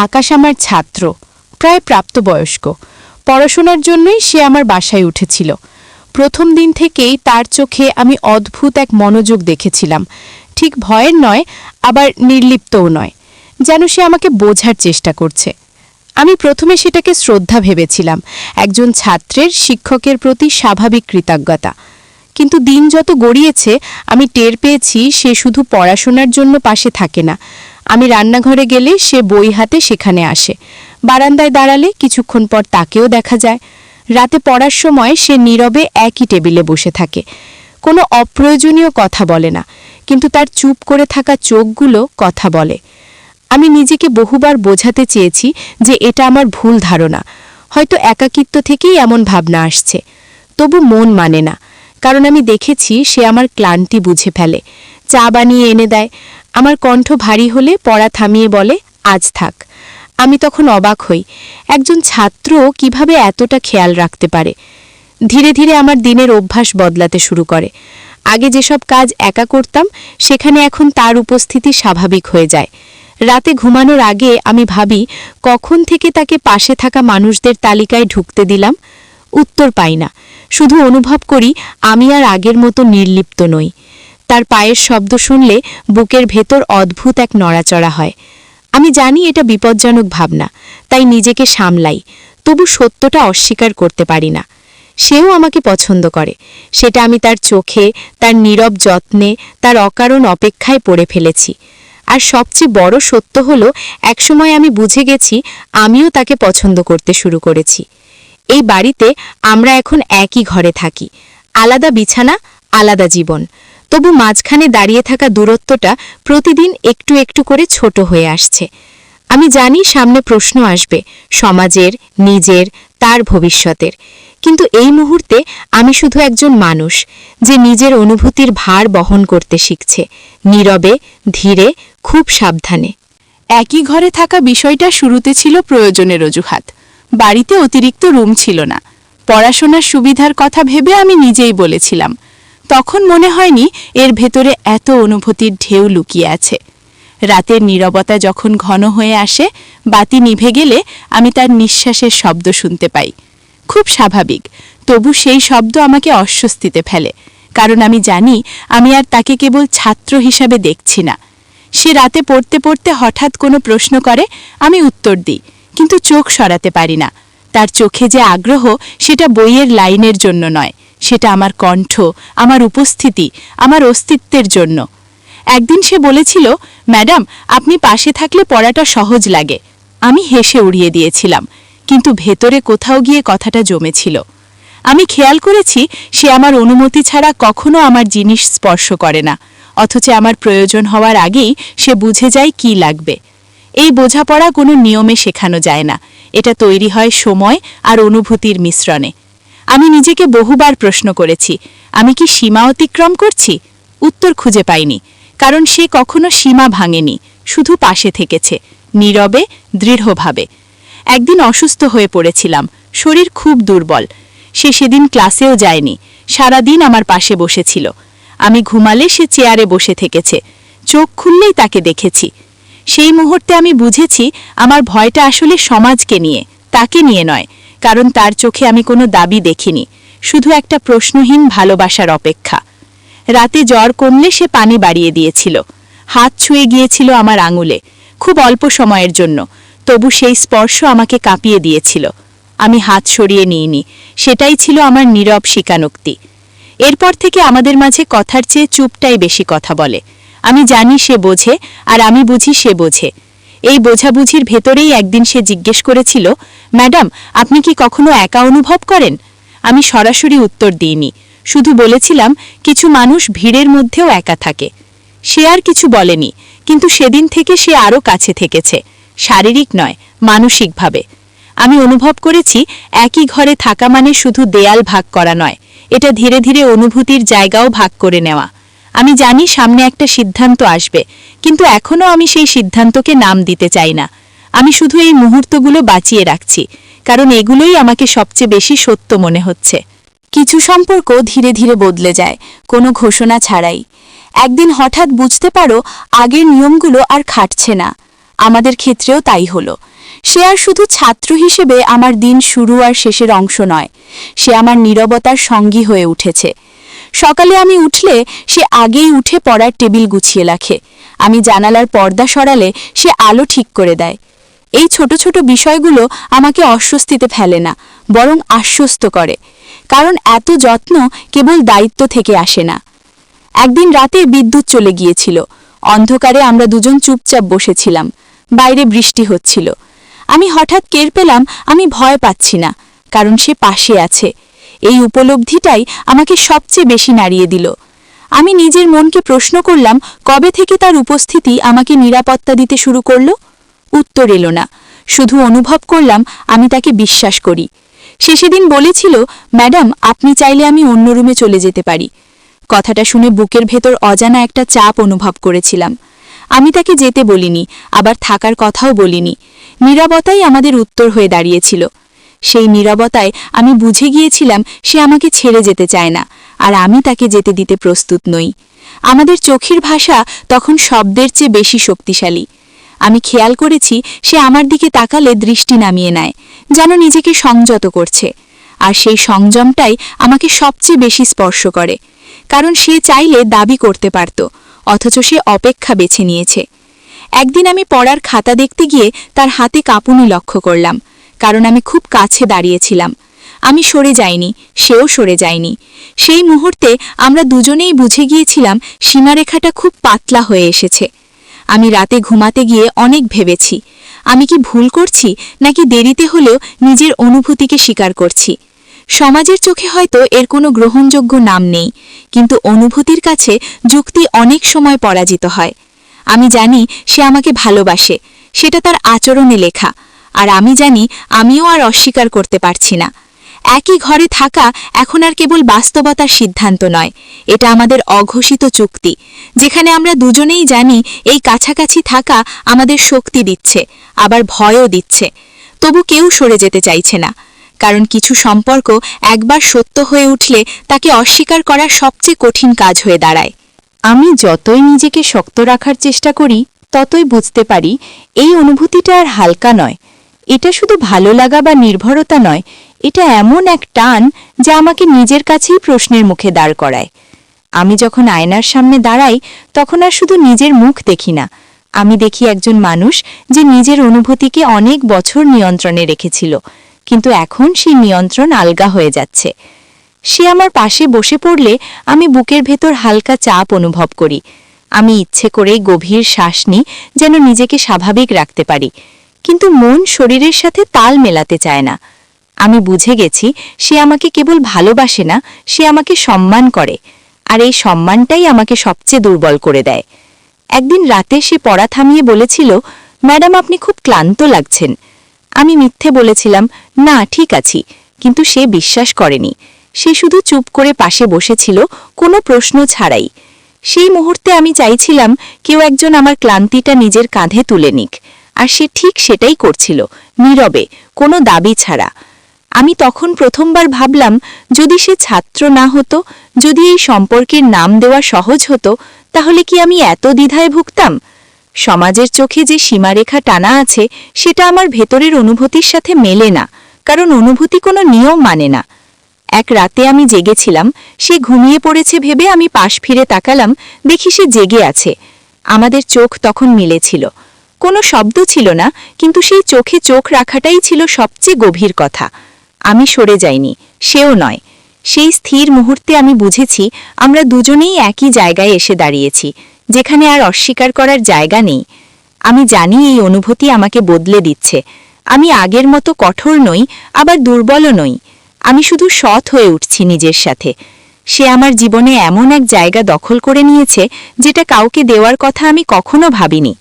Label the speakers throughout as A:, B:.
A: আকাশ আমার ছাত্র, প্রায় প্রাপ্তবয়স্ক। পড়াশোনার জন্যই সে আমার বাসায় উঠেছিল। প্রথম দিন থেকেই তার চোখে আমি অদ্ভুত এক মনোযোগ দেখেছিলাম, ঠিক ভয়ের নয়, আবার নির্লিপ্তও নয়, যেন সে আমাকে বোঝার চেষ্টা করছে। আমি প্রথমে সেটাকে শ্রদ্ধা ভেবেছিলাম, একজন ছাত্রের শিক্ষকের প্রতি স্বাভাবিক কৃতজ্ঞতা। কিন্তু দিন যত গড়িয়েছে আমি টের পেয়েছি সে শুধু পড়াশোনার জন্য পাশে থাকে না। আমি রান্নাঘরে গেলে সে বই হাতে সেখানে আসে, বারান্দায় দাঁড়ালে কিছুক্ষণ পর তাকেও দেখা যায়। রাতে পড়ার সময় সে নীরবে একই টেবিলে বসে থাকে, কোনো অপ্রয়োজনীয় কথা বলে না, কিন্তু তার চুপ করে থাকা চোখগুলো কথা বলে। আমি নিজেকে বহুবার বোঝাতে চেয়েছি যে এটা আমার ভুল ধারণা, হয়তো একাকিত্ব থেকেই এমন ভাবনা আসছে। তবু মন মানে না, কারণ আমি দেখেছি সে আমার ক্লান্তি বুঝে ফেলে, চা বানিয়ে এনে দেয়। আমার কণ্ঠ ভারী হলে পড়া থামিয়ে বলে, আজ থাক। আমি তখন অবাক হই, একজন ছাত্র কিভাবে এতটা খেয়াল রাখতে পারে। ধীরে ধীরে আমার দিনের অভ্যাস বদলাতে শুরু করে। আগে যেসব কাজ একা করতাম সেখানে এখন তার উপস্থিতি স্বাভাবিক হয়ে যায়। রাতে ঘুমানোর আগে আমি ভাবি, কখন থেকে তাকে পাশে থাকা মানুষদের তালিকায় ঢুকতে দিলাম। উত্তর পাই না, শুধু অনুভব করি আমি আর আগের মতো নির্লিপ্ত নই। তার পায়ের শব্দ শুনলে বুকের ভেতর অদ্ভুত এক নড়াচড়া হয়। আমি জানি এটা বিপজ্জনক ভাবনা, তাই নিজেকে সামলাই, তবু সত্যটা অস্বীকার করতে পারি না। সেও আমাকে পছন্দ করে, সেটা আমি তার চোখে, তার নীরব যত্নে, তার অকারণ অপেক্ষায় পড়ে ফেলেছি। আর সবচেয়ে বড় সত্য হলো, একসময় আমি বুঝে গেছি আমিও তাকে পছন্দ করতে শুরু করেছি। এই বাড়িতে আমরা এখন একই ঘরে থাকি, আলাদা বিছানা, আলাদা জীবন, তবু মাঝখানে দাঁড়িয়ে থাকা দূরত্বটা প্রতিদিন একটু একটু করে ছোট হয়ে আসছে। আমি জানি সামনে প্রশ্ন আসবে, সমাজের, নিজের, তার ভবিষ্যতের, কিন্তু এই মুহূর্তে আমি শুধু একজন মানুষ যে নিজের অনুভূতির ভার বহন করতে শিখছে, নীরবে, ধীরে, খুব সাবধানে।
B: একই ঘরে থাকা বিষয়টা শুরুতে ছিল প্রয়োজনের অজুহাত। বাড়িতে অতিরিক্ত রুম ছিল না, পড়াশোনার সুবিধার কথা ভেবে আমি নিজেই বলেছিলাম। তখন মনে হয়নি এর ভেতরে এত অনুভূতির ঢেউ লুকিয়ে আছে। রাতের নীরবতা যখন ঘন হয়ে আসে, বাতি নিভে গেলে আমি তার নিঃশ্বাসের শব্দ শুনতে পাই। খুব স্বাভাবিক, তবু সেই শব্দ আমাকে অস্বস্তিতে ফেলে, কারণ আমি জানি আমি আর তাকে কেবল ছাত্র হিসাবে দেখছি না। সে রাতে পড়তে পড়তে হঠাৎ কোনো প্রশ্ন করে, আমি উত্তর দিই, কিন্তু চোখ সরাতে পারি না। তার চোখে যে আগ্রহ, সেটা বইয়ের লাইনের জন্য নয়, সেটা আমার কণ্ঠ, আমার উপস্থিতি, আমার অস্তিত্বের জন্য। একদিন সে বলেছিল, ম্যাডাম, আপনি পাশে থাকলে পড়াটা সহজ লাগে। আমি হেসে উড়িয়ে দিয়েছিলাম, কিন্তু ভেতরে কোথাও গিয়ে কথাটা জমেছিল। আমি খেয়াল করেছি সে আমার অনুমতি ছাড়া কখনো আমার জিনিস স্পর্শ করে না, অথচ আমার প্রয়োজন হওয়ার আগেই সে বুঝে যায় কি লাগবে। এই বোঝাপড়া কোনো নিয়মে শেখানো যায় না, এটা তৈরি হয় সময় আর অনুভূতির মিশ্রণে। আমি নিজেকে বহুবার প্রশ্ন করেছি, আমি কি সীমা অতিক্রম করছি? উত্তর খুঁজে পাইনি, কারণ সে কখনো সীমা ভাঙেনি, শুধু পাশে থেকেছে, নীরবে, দৃঢ়ভাবে। একদিন অসুস্থ হয়ে পড়েছিলাম, শরীর খুব দুর্বল। সে সেদিন ক্লাসেও যায়নি, সারাদিন আমার পাশে বসেছিল। আমি ঘুমালে সে চেয়ারে বসে থেকেছে, চোখ খুললেই তাকে দেখেছি। সেই মুহূর্তে আমি বুঝেছি আমার ভয়টা আসলে সমাজকে নিয়ে, তাকে নিয়ে নয়, কারণ তার চোখে আমি কোনো দাবি দেখিনি, শুধু একটা প্রশ্নহীন ভালোবাসার অপেক্ষা। রাতে জ্বর কমলে সে পানি বাড়িয়ে দিয়েছিল, হাত ছুঁয়ে গিয়েছিল আমার আঙুলে, খুব অল্প সময়ের জন্য, তবু সেই স্পর্শ আমাকে কাঁপিয়ে দিয়েছিল। আমি হাত সরিয়ে নিইনি, সেটাই ছিল আমার নীরব স্বীকারোক্তি। এরপর থেকে আমাদের মাঝে কথার চেয়ে চুপটাই বেশি কথা বলে। আমি জানি সে বোঝে, আর আমি বুঝি সে বোঝে। এই বোঝাবুঝির ভেতরেই একদিন সে জিজ্ঞেস করেছিল, ম্যাডাম, আপনি কি কখনো একা অনুভব করেন? আমি সরাসরি উত্তর দিইনি, শুধু বলেছিলাম, কিছু মানুষ ভিড়ের মধ্যেও একা থাকে। সে আর কিছু বলেনি, কিন্তু সেদিন থেকে সে আরও কাছে থেকেছে, শারীরিক নয়, মানসিকভাবে। আমি অনুভব করেছি একই ঘরে থাকা মানে শুধু দেয়াল ভাগ করা নয়, এটা ধীরে ধীরে অনুভূতির জায়গাও ভাগ করে নেওয়া। আমি জানি সামনে একটা সিদ্ধান্ত আসবে, কিন্তু এখনও আমি সেই সিদ্ধান্তকে নাম দিতে চাই না। আমি শুধু এই মুহূর্তগুলো বাঁচিয়ে রাখছি, কারণ এগুলোই আমাকে সবচেয়ে বেশি সত্য মনে হচ্ছে।
A: কিছু সম্পর্ক ধীরে ধীরে বদলে যায়, কোনো ঘোষণা ছাড়াই। একদিন হঠাৎ বুঝতে পারো আগের নিয়মগুলো আর খাটছে না।
B: আমাদের ক্ষেত্রেও তাই হলো। সে আর শুধু ছাত্র হিসেবে আমার দিন শুরু আর শেষের অংশ নয়, সে আমার নীরবতার সঙ্গী হয়ে উঠেছে। সকালে আমি উঠলে সে আগেই উঠে পড়ার টেবিল গুছিয়ে রাখে। আমি জানালার পর্দা সরালে সে আলো ঠিক করে দেয়। এই ছোট ছোট বিষয়গুলো আমাকে অস্বস্তিতে ফেলে না, বরং আশ্বস্ত করে, কারণ এত যত্ন কেবল দায়িত্ব থেকে আসে না। একদিন রাতে বিদ্যুৎ চলে গিয়েছিল। অন্ধকারে আমরা দুজন চুপচাপ বসেছিলাম। বাইরে বৃষ্টি হচ্ছিল। আমি হঠাৎ টের পেলাম আমি ভয় পাচ্ছি না, কারণ সে পাশে আছে। এই উপলব্ধিটাই আমাকে সবচেয়ে বেশি নাড়িয়ে দিল। আমি নিজের মনকে প্রশ্ন করলাম, কবে থেকে তার উপস্থিতি আমাকে নিরাপত্তা দিতে শুরু করল? উত্তর এলো না, শুধু অনুভব করলাম আমি তাকে বিশ্বাস করি। সে সেদিন বলেছিল, ম্যাডাম, আপনি চাইলে আমি অন্য রুমে চলে যেতে পারি। কথাটা শুনে বুকের ভেতর অজানা একটা চাপ অনুভব করেছিলাম। আমি তাকে যেতে বলিনি, আবার থাকার কথাও বলিনি। নীরবতাই আমাদের উত্তর হয়ে দাঁড়িয়েছিল। সেই নীরবতায় আমি বুঝে গিয়েছিলাম সে আমাকে ছেড়ে যেতে চায় না, আর আমি তাকে যেতে দিতে প্রস্তুত নই। আমাদের চোখের ভাষা তখন শব্দের চেয়ে বেশি শক্তিশালী। আমি খেয়াল করেছি সে আমার দিকে তাকালে দৃষ্টি নামিয়ে নেয়, যেন নিজেকে সংযত করছে। আর সেই সংযমটাই আমাকে সবচেয়ে বেশি স্পর্শ করে, কারণ সে চাইলে দাবি করতে পারত, অথচ সে অপেক্ষা বেছে নিয়েছে। একদিন আমি পড়ার খাতা দেখতে গিয়ে তার হাতে কাঁপুনি লক্ষ্য করলাম, কারণ আমি খুব কাছে দাঁড়িয়েছিলাম। আমি সরে যাইনি, সেও সরে যায়নি। সেই মুহূর্তে আমরা দুজনেই বুঝে গিয়েছিলাম সীমারেখাটা খুব পাতলা হয়ে এসেছে। আমি রাতে ঘুমাতে গিয়ে অনেক ভেবেছি, আমি কি ভুল করছি, নাকি দেরিতে হলেও নিজের অনুভূতিকে স্বীকার করছি। সমাজের চোখে হয়তো এর কোনো গ্রহণযোগ্য নাম নেই, কিন্তু অনুভূতির কাছে যুক্তি অনেক সময় পরাজিত হয়। আমি জানি সে আমাকে ভালোবাসে, সেটা তার আচরণে লেখা। আর আমি জানি আমিও আর অস্বীকার করতে পারছি না। একই ঘরে থাকা এখন আর কেবল বাস্তবতার সিদ্ধান্ত নয়, এটা আমাদের অঘোষিত চুক্তি, যেখানে আমরা দুজনেই জানি এই কাছাকাছি থাকা আমাদের শক্তি দিচ্ছে, আবার ভয়ও দিচ্ছে। তবু কেউ সরে যেতে চাইছে না, কারণ কিছু সম্পর্ক একবার সত্য হয়ে উঠলে তাকে অস্বীকার করা সবচেয়ে কঠিন কাজ হয়ে দাঁড়ায়।
A: আমি যতই নিজেকে শক্ত রাখার চেষ্টা করি, ততই বুঝতে পারি এই অনুভূতিটা আর হালকা নয়। এটা শুধু ভালো লাগা বা নির্ভরতা নয়, এটা এমন এক টান যা আমাকে নিজের কাছেই প্রশ্নের মুখে দাঁড় করায়। আমি যখন আয়নার সামনে দাঁড়াই, তখন আর শুধু নিজের মুখ দেখি না, আমি দেখি একজন মানুষ যে নিজের অনুভূতিকে অনেক বছর নিয়ন্ত্রণে রেখেছিল, কিন্তু এখন সেই নিয়ন্ত্রণ আলগা হয়ে যাচ্ছে। সে আমার পাশে বসে পড়লে আমি বুকের ভেতর হালকা চাপ অনুভব করি। আমি ইচ্ছে করেই গভীর শ্বাস নিই, যেন নিজেকে স্বাভাবিক রাখতে পারি, কিন্তু মন শরীরের সাথে তাল মেলাতে চায় না। আমি বুঝে গেছি সে আমাকে কেবল ভালোবাসে না, সে আমাকে সম্মান করে, আর এই সম্মানটাই আমাকে সবচেয়ে দুর্বল করে দেয়। একদিন রাতে সে পড়া থামিয়ে বলেছিল, ম্যাডাম, আপনি খুব ক্লান্ত লাগছেন। আমি মিথ্যে বলেছিলাম, না, ঠিক আছি, কিন্তু সে বিশ্বাস করেনি। সে শুধু চুপ করে পাশে বসেছিল, কোনো প্রশ্ন ছাড়াই। সেই মুহূর্তে আমি চাইছিলাম কেউ একজন আমার ক্লান্তিটা নিজের কাঁধে তুলে নিক, আর সে ঠিক সেটাই করছিল, নীরবে, কোনো দাবি ছাড়া। আমি তখন প্রথমবার ভাবলাম, যদি সে ছাত্র না হতো, যদি এই সম্পর্কের নাম দেওয়া সহজ হতো, তাহলে কি আমি এত দ্বিধায় ভুগতাম? সমাজের চোখে যে সীমারেখা টানা আছে, সেটা আমার ভেতরের অনুভূতির সাথে মেলে না, কারণ অনুভূতি কোনো নিয়ম মানে না। এক রাতে আমি জেগেছিলাম, সে ঘুমিয়ে পড়েছে ভেবে আমি পাশ ফিরে তাকালাম, দেখি সে জেগে আছে। আমাদের চোখ তখন মিলেছিল। কোনো শব্দ ছিল না, কিন্তু সেই চোখে চোখ রাখাটাই ছিল সবচেয়ে গভীর কথা। আমি সরে যাইনি, সেও নয়। সেই স্থির মুহূর্তে আমি বুঝেছি আমরা দুজনেই একই জায়গায় এসে দাঁড়িয়েছি, যেখানে আর অস্বীকার করার জায়গা নেই। আমি জানি এই অনুভূতি আমাকে বদলে দিচ্ছে। আমি আগের মতো কঠোর নই, আবার দুর্বলও নই। আমি শুধু সৎ হয়ে উঠছি নিজের সাথে। সে আমার জীবনে এমন এক জায়গা দখল করে নিয়েছে, যেটা কাউকে দেওয়ার কথা আমি কখনো ভাবিনি।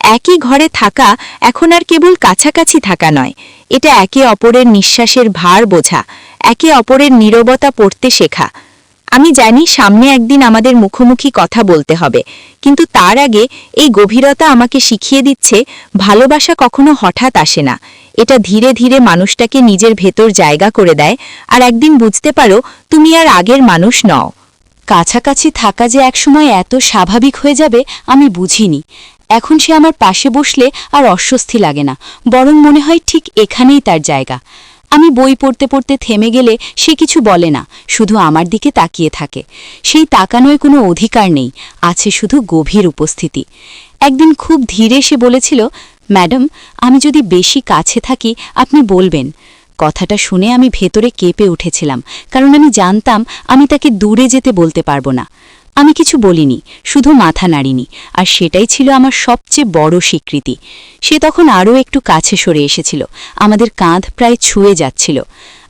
A: একই ঘরে থাকা এখন আর কেবল কাছাকাছি থাকা নয়, এটা একে অপরের নিঃশ্বাসের ভার বোঝা, একে অপরের নীরবতা পড়তে শেখা। আমি জানি সামনে একদিন আমাদের মুখোমুখি কথা বলতে হবে, কিন্তু তার আগে এই গভীরতা আমাকে শিখিয়ে দিচ্ছে ভালোবাসা কখনো হঠাৎ আসে না। এটা ধীরে ধীরে মানুষটাকে নিজের ভেতর জায়গা করে দেয়, আর একদিন বুঝতে পারো তুমি আর আগের মানুষ নও। কাছাকাছি থাকা যে একসময় এত স্বাভাবিক হয়ে যাবে আমি বুঝিনি।
C: এখন সে আমার পাশে বসলে আর অস্বস্তি লাগে না, বরং মনে হয় ঠিক এখানেই তার জায়গা। আমি বই পড়তে পড়তে থেমে গেলে সে কিছু বলে না, শুধু আমার দিকে তাকিয়ে থাকে। সেই তাকানোয় কোনো অধিকার নেই, আছে শুধু গভীর উপস্থিতি। একদিন খুব ধীরে সে বলেছিল, ম্যাডাম, আমি যদি বেশি কাছে থাকি আপনি বলবেন। কথাটা শুনে আমি ভেতরে কেঁপে উঠেছিলাম, কারণ আমি জানতাম আমি তাকে দূরে যেতে বলতে পারবো না। আমি কিছু বলিনি, শুধু মাথা নাড়িনি, আর সেটাই ছিল আমার সবচেয়ে বড় স্বীকৃতি। সে তখন আরও একটু কাছে সরে এসেছিল, আমাদের কাঁধ প্রায় ছুঁয়ে যাচ্ছিল।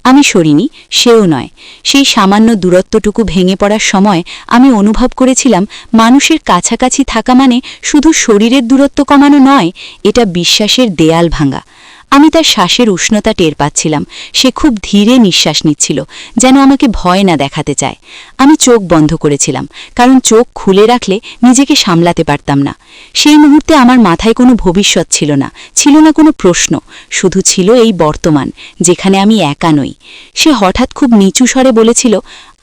C: আমি সরিনি, সেও নয়। সেই সামান্য দূরত্বটুকু ভেঙে পড়ার সময় আমি অনুভব করেছিলাম মানুষের কাছাকাছি থাকা মানে শুধু শরীরের দূরত্ব কমানো নয়, এটা বিশ্বাসের দেয়াল ভাঙা। আমি তার শ্বাসের উষ্ণতা টের পাচ্ছিলাম। সে খুব ধীরে নিঃশ্বাস নিচ্ছিল, যেন আমাকে ভয় না দেখাতে চায়। আমি চোখ বন্ধ করেছিলাম, কারণ চোখ খুলে রাখলে নিজেকে সামলাতে পারতাম না। সেই মুহূর্তে আমার মাথায় কোনো ভবিষ্যৎ ছিল না, ছিল না কোনো প্রশ্ন, শুধু ছিল এই বর্তমান, যেখানে আমি একা নই। সে হঠাৎ খুব নিচু স্বরে বলেছিল,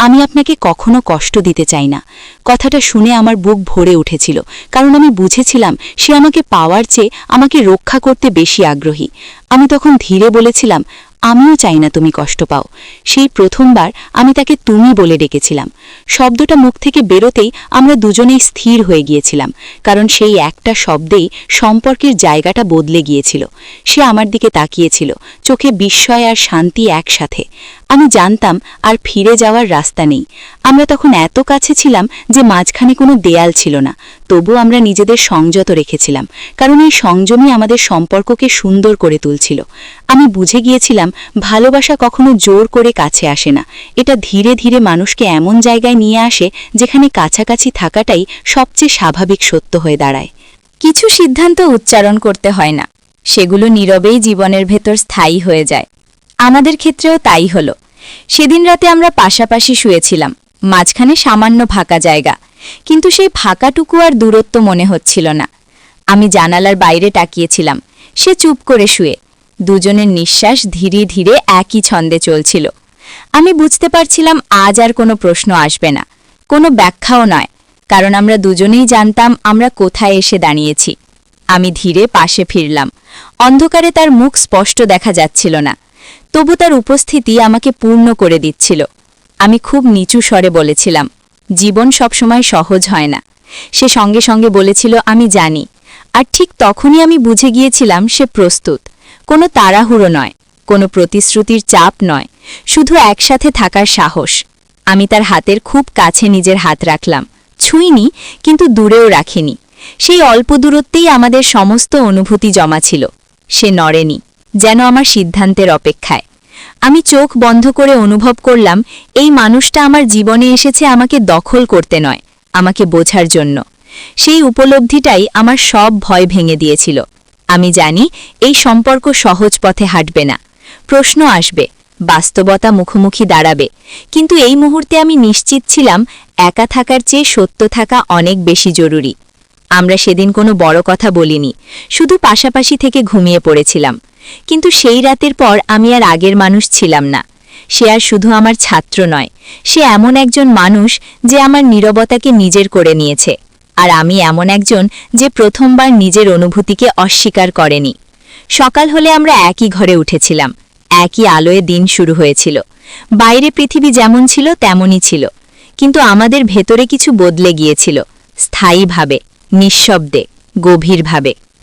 C: আমি আপনাকে কখনো কষ্ট দিতে চাই না। কথাটা শুনে আমার বুক ভরে উঠেছিল, কারণ আমি বুঝেছিলাম সে আমাকে পাওয়ার চেয়ে আমাকে রক্ষা করতে বেশি আগ্রহী। আমি তখন ধীরে বলেছিলাম, আমিও চাই না তুমি কষ্ট পাও। সেই প্রথমবার আমি তাকে তুমি বলে ডেকেছিলাম। শব্দটা মুখ থেকে বেরোতেই আমরা দুজনেই স্থির হয়ে গিয়েছিলাম, কারণ সেই একটা শব্দেই সম্পর্কের জায়গাটা বদলে গিয়েছিল। সে আমার দিকে তাকিয়েছিল, চোখে বিস্ময় আর শান্তি একসাথে। আমি জানতাম আর ফিরে যাওয়ার রাস্তা নেই। আমরা তখন এত কাছে ছিলাম যে মাঝখানে কোনো দেয়াল ছিল না, তবু আমরা নিজেদের সংযত রেখেছিলাম, কারণ এই সংযমই আমাদের সম্পর্ককে সুন্দর করে তুলছিল। আমি বুঝে গিয়েছিলাম ভালোবাসা কখনো জোর করে কাছে আসে না, এটা ধীরে ধীরে মানুষকে এমন জায়গায় নিয়ে আসে যেখানে কাছাকাছি থাকাটাই সবচেয়ে স্বাভাবিক সত্য হয়ে দাঁড়ায়।
B: কিছু সিদ্ধান্ত উচ্চারণ করতে হয় না, সেগুলো নীরবেই জীবনের ভেতর স্থায়ী হয়ে যায়। আমাদের ক্ষেত্রেও তাই হলো। সেদিন রাতে আমরা পাশাপাশি শুয়েছিলাম, মাঝখানে সামান্য ফাঁকা জায়গা, কিন্তু সেই ফাঁকাটুকু আর দূরত্ব মনে হচ্ছিল না। আমি জানালার বাইরে তাকিয়েছিলাম, সে চুপ করে শুয়ে। দুজনের নিঃশ্বাস ধীরে ধীরে একই ছন্দে চলছিল। আমি বুঝতে পারছিলাম আজ আর কোনো প্রশ্ন আসবে না, কোনো ব্যাখ্যাও নয়, কারণ আমরা দুজনেই জানতাম আমরা কোথায় এসে দাঁড়িয়েছি। আমি ধীরে পাশে ফিরলাম। অন্ধকারে তার মুখ স্পষ্ট দেখা যাচ্ছিল না, তবু তার উপস্থিতি আমাকে পূর্ণ করে দিচ্ছিল। আমি খুব নিচু স্বরে বলেছিলাম, জীবন সবসময় সহজ হয় না। সে সঙ্গে সঙ্গে বলেছিল, আমি জানি। আর ঠিক তখনই আমি বুঝে গিয়েছিলাম সে প্রস্তুত। কোনো তাড়াহুড়ো নয়, কোনো প্রতিশ্রুতির চাপ নয়, শুধু একসাথে থাকার সাহস। আমি তার হাতের খুব কাছে নিজের হাত রাখলাম, ছুঁইনি, কিন্তু দূরেও রাখিনি। সেই অল্প দূরত্বেই আমাদের সমস্ত অনুভূতি জমা ছিল। সে নড়েনি, যেন আমার সিদ্ধান্তের অপেক্ষায়। আমি চোখ বন্ধ করে অনুভব করলাম এই মানুষটা আমার জীবনে এসেছে আমাকে দখল করতে নয়, আমাকে বোঝার জন্য। সেই উপলব্ধিটাই আমার সব ভয় ভেঙে দিয়েছিল। আমি জানি এই সম্পর্ক সহজ পথে হাঁটবে না, প্রশ্ন আসবে, বাস্তবতা মুখোমুখি দাঁড়াবে, কিন্তু এই মুহূর্তে আমি নিশ্চিত ছিলাম একা থাকার চেয়ে সত্য থাকা অনেক বেশি জরুরি। আমরা সেদিন কোনো বড় কথা বলিনি, শুধু পাশাপাশি থেকে ঘুমিয়ে পড়েছিলাম। কিন্তু সেই রাতের পর আমি আর আগের মানুষ ছিলাম না। সে আর শুধু আমার ছাত্র নয়, সে এমন একজন মানুষ যে আমার নীরবতাকে নিজের করে নিয়েছে, আর আমি এমন একজন যে প্রথমবার নিজের অনুভূতিকে অস্বীকার করেনি। সকাল হলে আমরা একই ঘরে উঠেছিলাম, একই আলোয় দিন শুরু হয়েছিল। বাইরে পৃথিবী যেমন ছিল তেমনই ছিল, কিন্তু আমাদের ভেতরে কিছু বদলে গিয়েছিল, স্থায়ীভাবে, নিঃশব্দে, গভীরভাবে।